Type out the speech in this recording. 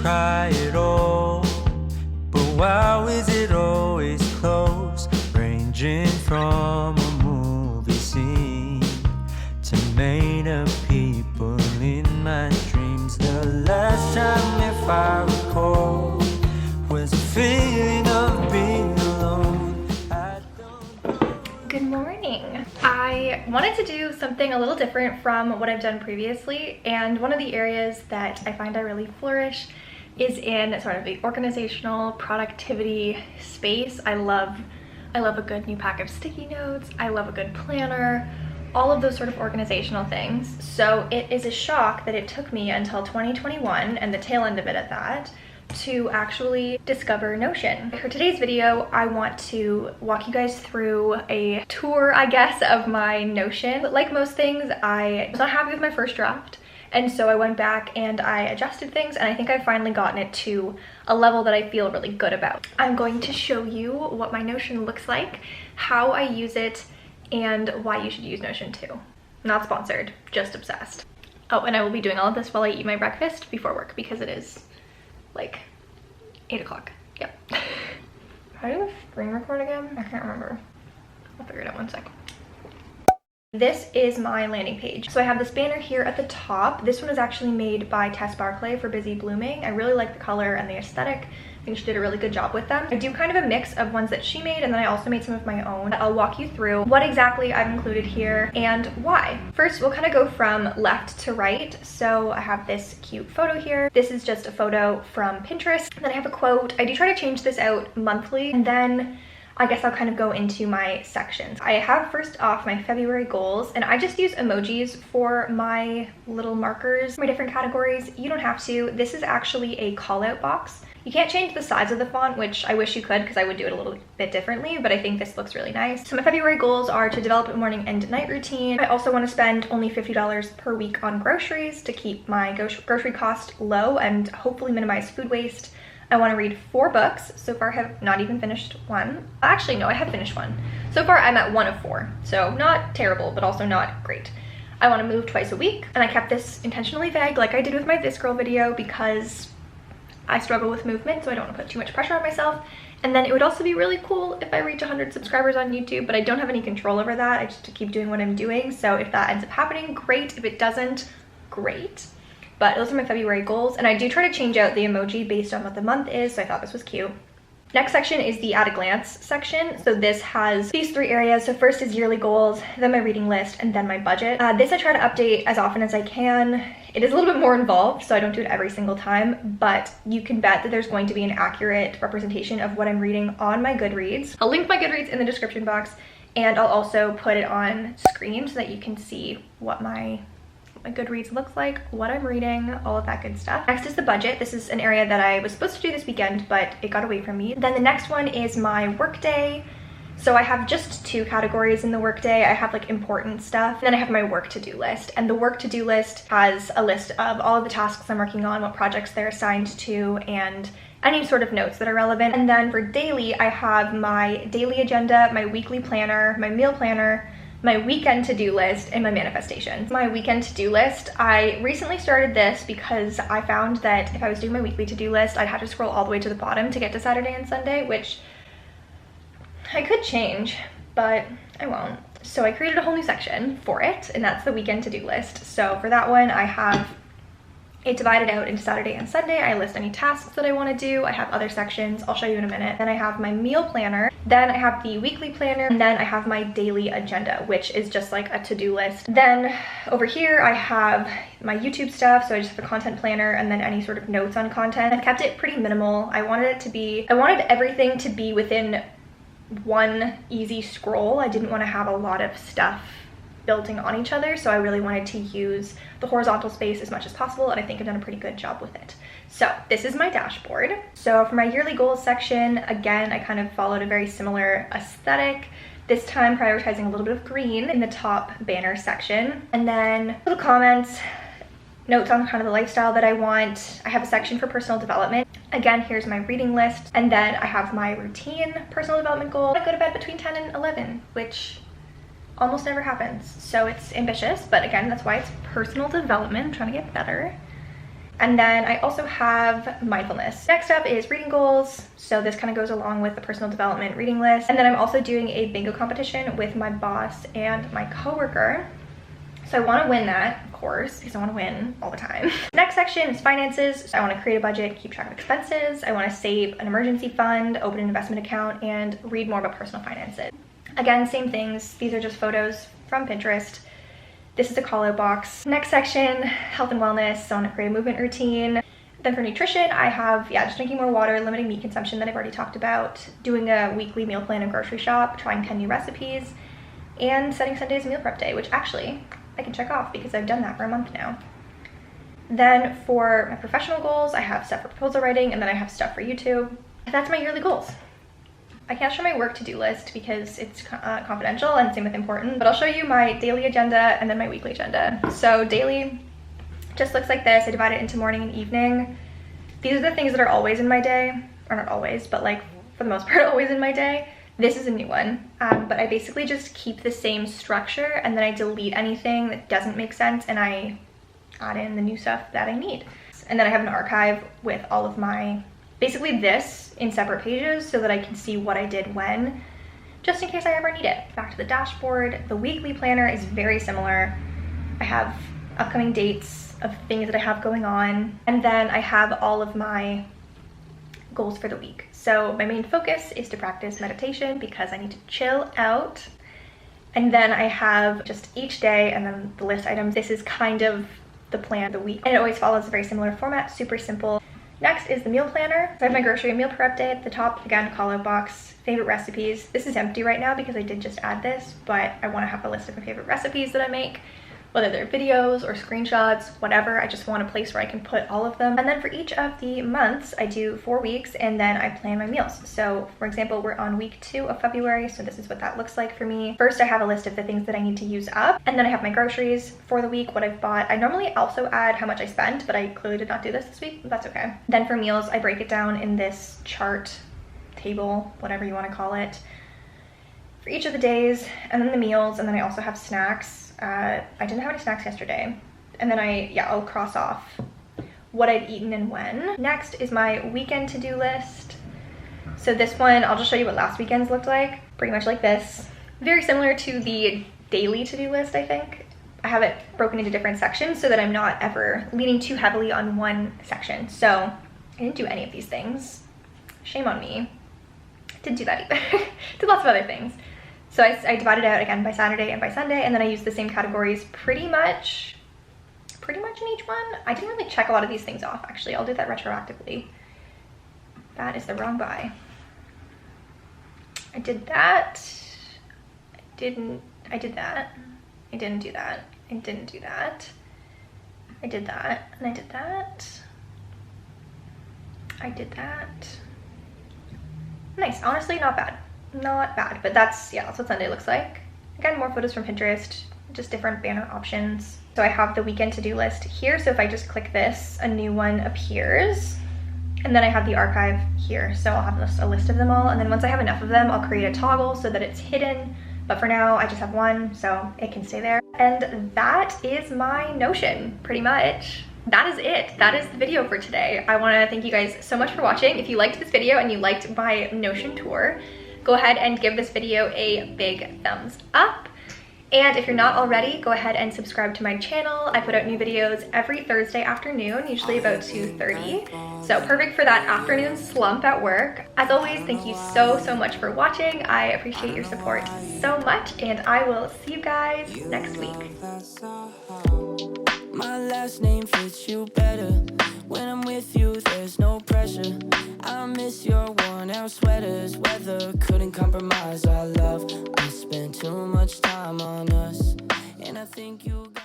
cry at all, but wow, is it always close, ranging from a movie scene to made up people in my dreams. The last time, if I recall, was a feeling of being alone. Good morning. I wanted to do something a little different from what I've done previously, and one of the areas that I find I really flourish is in sort of the organizational productivity space. I love a good new pack of sticky notes. I love a good planner, all of those sort of organizational things. So it is a shock that it took me until 2021, and the tail end of it at that, to actually discover Notion. For today's video, I want to walk you guys through a tour, I guess, of my Notion. But like most things, I was not happy with my first draft, and so I went back and I adjusted things, and I think I've finally gotten it to a level that I feel really good about. I'm going to show you what my Notion looks like, how I use it, and why you should use Notion too. Not sponsored, just obsessed. Oh, and I will be doing all of this while I eat my breakfast before work because it is like 8 o'clock. Yep. How do you screen record again? I can't remember. I'll figure it out one sec. This is my landing page. So I have this banner here at the top. This one is actually made by Tess Barclay for Busy Blooming. I really like the color and the aesthetic. I think she did a really good job with them. I do kind of a mix of ones that she made, and then I also made some of my own. I'll walk you through what exactly I've included here and why. First, we'll kind of go from left to right. So I have this cute photo here. This is just a photo from Pinterest. And then I have a quote. I do try to change this out monthly, and then I guess I'll kind of go into my sections. I have first off my February goals, and I just use emojis for my little markers, my different categories. You don't have to. This is actually a call out box. You can't change the size of the font, which I wish you could because I would do it a little bit differently, but I think this looks really nice. So my February goals are to develop a morning and night routine. I also want to spend only $50 per week on groceries to keep my grocery cost low and hopefully minimize food waste. I want to read 4 books. So far I have not even finished one. Actually, no, I have finished one. So far I'm at 1 of 4. So not terrible, but also not great. I want to move twice a week, and I kept this intentionally vague like I did with my This Girl video because I struggle with movement, so I don't want to put too much pressure on myself. And then it would also be really cool if I reach 100 subscribers on YouTube, but I don't have any control over that. I just keep doing what I'm doing. So if that ends up happening, great. If it doesn't, great. But those are my February goals, and I do try to change out the emoji based on what the month is, so I thought this was cute. Next section is the at a glance section. So this has these 3 areas. So first is yearly goals, then my reading list, and then my budget. This I try to update as often as I can. It is a little bit more involved, so I don't do it every single time, but you can bet that there's going to be an accurate representation of what I'm reading on my Goodreads. I'll link my Goodreads in the description box, and I'll also put it on screen so that you can see what my Goodreads looks like, what I'm reading, all of that good stuff. Next is the budget. This is an area that I was supposed to do this weekend, but it got away from me. Then the next one is my workday. So I have just 2 categories in the workday. I have like important stuff, and then I have my work to-do list. And the work to-do list has a list of all of the tasks I'm working on, what projects they're assigned to, and any sort of notes that are relevant. And then for daily, I have my daily agenda, my weekly planner, my meal planner, my weekend to-do list, and my manifestations. My weekend to-do list, I recently started this because I found that if I was doing my weekly to-do list, I'd have to scroll all the way to the bottom to get to Saturday and Sunday, which I could change, but I won't. So I created a whole new section for it, and that's the weekend to-do list. So for that one, I have it divided out into Saturday and Sunday. I list any tasks that I want to do. I have other sections. I'll show you in a minute. Then I have my meal planner. Then I have the weekly planner. And then I have my daily agenda, which is just like a to-do list. Then over here, I have my YouTube stuff. So I just have a content planner and then any sort of notes on content. I've kept it pretty minimal. I wanted everything to be within one easy scroll. I didn't want to have a lot of stuff building on each other, so I really wanted to use the horizontal space as much as possible, and I think I've done a pretty good job with it. So this is my dashboard. So for my yearly goals section, again, I kind of followed a very similar aesthetic, this time prioritizing a little bit of green in the top banner section, and then little comments, notes on kind of the lifestyle that I want. I have a section for personal development. Again, here's my reading list, and then I have my routine personal development goal. I go to bed between 10 and 11, which almost never happens, so it's ambitious, but again, that's why it's personal development. I'm trying to get better. And then I also have mindfulness. Next up is reading goals. So this kind of goes along with the personal development reading list. And then I'm also doing a bingo competition with my boss and my coworker. So I want to win that, of course, because I want to win all the time. Next section is finances. So I want to create a budget, keep track of expenses. I want to save an emergency fund, open an investment account, and read more about personal finances. Again, same things. These are just photos from Pinterest. This is a call out box. Next section, health and wellness. So I want to create a movement routine. Then for nutrition, I have, just drinking more water, limiting meat consumption that I've already talked about, doing a weekly meal plan and grocery shop, trying 10 new recipes, and setting Sunday as a meal prep day, which actually I can check off because I've done that for a month now. Then for my professional goals, I have stuff for proposal writing, and then I have stuff for YouTube. That's my yearly goals. I can't show my work to-do list because it's confidential, and same with important, but I'll show you my daily agenda and then my weekly agenda. So daily just looks like this. I divide it into morning and evening. These are the things that are always in my day, or not always, but like for the most part always in my day. This is a new one, but I basically just keep the same structure, and then I delete anything that doesn't make sense and I add in the new stuff that I need. And then I have an archive with all of my, basically this in separate pages so that I can see what I did when, just in case I ever need it. Back to the dashboard. The weekly planner is very similar. I have upcoming dates of things that I have going on, and then I have all of my goals for the week. So my main focus is to practice meditation because I need to chill out. And then I have just each day and then the list items. This is kind of the plan of the week, and it always follows a very similar format, super simple. Next is the meal planner. So I have my grocery and meal prep day at the top. Again, call out box, favorite recipes. This is empty right now because I did just add this, but I want to have a list of my favorite recipes that I make, whether they're videos or screenshots, whatever. I just want a place where I can put all of them. And then for each of the months, I do 4 weeks, and then I plan my meals. So for example, we're on week 2 of February, so this is what that looks like for me. First, I have a list of the things that I need to use up, and then I have my groceries for the week, what I've bought. I normally also add how much I spent, but I clearly did not do this week, but that's okay. Then for meals, I break it down in this chart, table, whatever you want to call it, for each of the days, and then the meals, and then I also have snacks. I didn't have any snacks yesterday. And then I'll cross off what I've eaten and when. Next is my weekend to-do list. So this one, I'll just show you what last weekend's looked like. Pretty much like this. Very similar to the daily to-do list, I think. I have it broken into different sections so that I'm not ever leaning too heavily on one section. So I didn't do any of these things. Shame on me. Didn't do that either. Did lots of other things. So I divided out again by Saturday and by Sunday, and then I used the same categories pretty much in each one. I didn't really check a lot of these things off, actually. I'll do that retroactively. That is the wrong buy. I did that. I did that. I didn't do that. I didn't do that. I did that, and I did that. I did that. Nice, honestly, not bad. Not bad, but that's what Sunday looks like. Again, more photos from Pinterest, just different banner options. So I have the weekend to-do list here. So if I just click this, a new one appears. And then I have the archive here. So I'll have a list of them all. And then once I have enough of them, I'll create a toggle so that it's hidden. But for now, I just have one, so it can stay there. And that is my Notion, pretty much. That is it. That is the video for today. I want to thank you guys so much for watching. If you liked this video and you liked my Notion tour, go ahead and give this video a big thumbs up. And if you're not already, go ahead and subscribe to my channel. I put out new videos every Thursday afternoon, usually about 2:30. So perfect for that afternoon slump at work. As always, thank you so much for watching. I appreciate your support so much, and I will see you guys next week. My last name fits you better. When I'm with you, there's no pressure. I miss your worn out sweaters. Weather couldn't compromise our love. I spent too much time on us, and I think you got